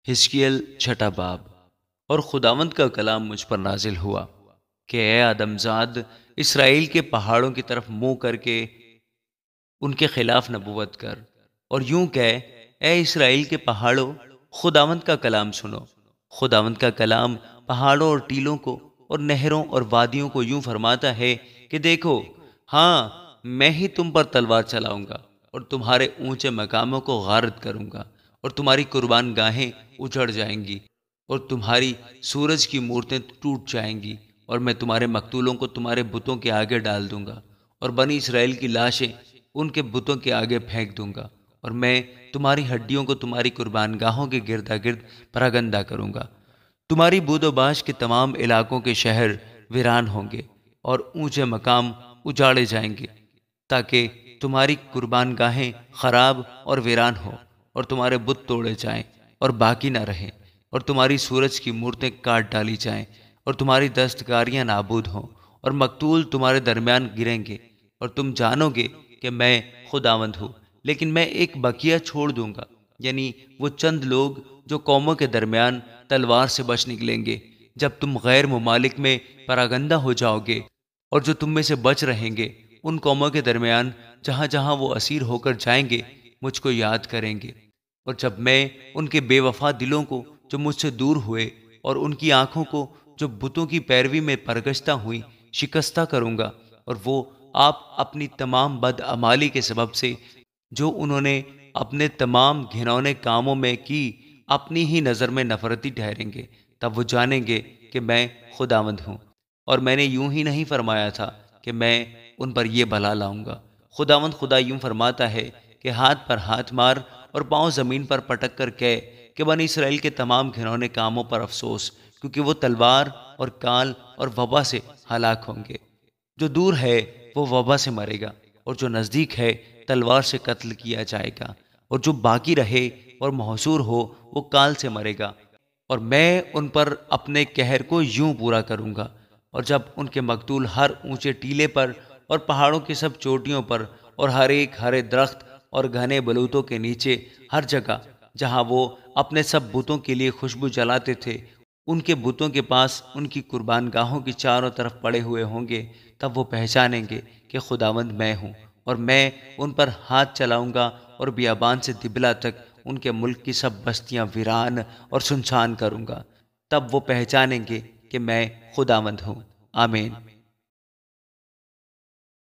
حزقیل چھٹا باب۔ اور خداوند کا کلام مجھ پر نازل ہوا کہ اے آدمزاد، اسرائیل کے پہاڑوں کی طرف منہ کر کے ان کے خلاف نبوت کر، اور یوں کہے، اے اسرائیل کے پہاڑوں، خداوند کا کلام سنو۔ خداوند کا کلام پہاڑوں اور ٹیلوں کو اور نہروں اور وادیوں کو یوں فرماتا ہے کہ دیکھو، ہاں، میں ہی تم پر تلوار چلاؤں گا اور تمہارے اونچے مقاموں کو غارت کروں گا، اور تمہاری قربان گاہیں اجڑ جائیں گی، اور تمہاری سورج کی مورتیں ٹوٹ جائیں گی، اور میں تمہارے مقتولوں کو تمہارے بتوں کے آگے ڈال دوں گا، اور بنی اسرائیل کی لاشیں ان کے بتوں کے آگے پھینک دوں گا، اور میں تمہاری ہڈیوں کو تمہاری قربان گاہوں کے گردا گرد پراگندہ کروں گا۔ تمہاری بود و باش کے تمام علاقوں کے شہر ویران ہوں گے اور اونچے مقام اجاڑے جائیں گے، تاکہ تمہاری قربان گاہیں خراب اور ویران ہو، اور تمہارے بت توڑے جائیں اور باقی نہ رہیں، اور تمہاری سورج کی مورتیں کاٹ ڈالی جائیں، اور تمہاری دستکاریاں نابود ہوں، اور مقتول تمہارے درمیان گریں گے، اور تم جانو گے کہ میں خداوند ہوں۔ لیکن میں ایک بقیہ چھوڑ دوں گا، یعنی وہ چند لوگ جو قوموں کے درمیان تلوار سے بچ نکلیں گے، جب تم غیر ممالک میں پراگندہ ہو جاؤ گے، اور جو تم میں سے بچ رہیں گے ان قوموں کے درمیان جہاں جہاں وہ اسیر ہو کر جائیں گے، مجھ کو یاد کریں گے۔ اور جب میں ان کے بے وفا دلوں کو جو مجھ سے دور ہوئے، اور ان کی آنکھوں کو جو بتوں کی پیروی میں پرگشتہ ہوئیں شکستہ کروں گا، اور وہ آپ اپنی تمام بدعمالی کے سبب سے جو انہوں نے اپنے تمام گھنونے کاموں میں کی اپنی ہی نظر میں نفرتی ٹھہریں گے، تب وہ جانیں گے کہ میں خداوند ہوں۔ اور میں نے یوں ہی نہیں فرمایا تھا کہ میں ان پر یہ بلا لاؤں گا۔ خداوند خدا یوں فرماتا ہے کہ ہاتھ پر ہاتھ مار اور پاؤں زمین پر پٹک کر کہے کہ بنی اسرائیل کے تمام گھنونے کاموں پر افسوس، کیونکہ وہ تلوار اور کال اور وبا سے ہلاک ہوں گے۔ جو دور ہے وہ وبا سے مرے گا، اور جو نزدیک ہے تلوار سے قتل کیا جائے گا، اور جو باقی رہے اور محصور ہو وہ کال سے مرے گا۔ اور میں ان پر اپنے قہر کو یوں پورا کروں گا، اور جب ان کے مقتول ہر اونچے ٹیلے پر اور پہاڑوں کی سب چوٹیوں پر اور ہر ایک ہرے درخت اور گھنے بلوتوں کے نیچے، ہر جگہ جہاں وہ اپنے سب بتوں کے لیے خوشبو جلاتے تھے، ان کے بتوں کے پاس ان کی قربان گاہوں کی چاروں طرف پڑے ہوئے ہوں گے، تب وہ پہچانیں گے کہ خداوند میں ہوں۔ اور میں ان پر ہاتھ چلاؤں گا اور بیابان سے دبلا تک ان کے ملک کی سب بستیاں ویران اور سنسان کروں گا، تب وہ پہچانیں گے کہ میں خداوند ہوں۔ آمین۔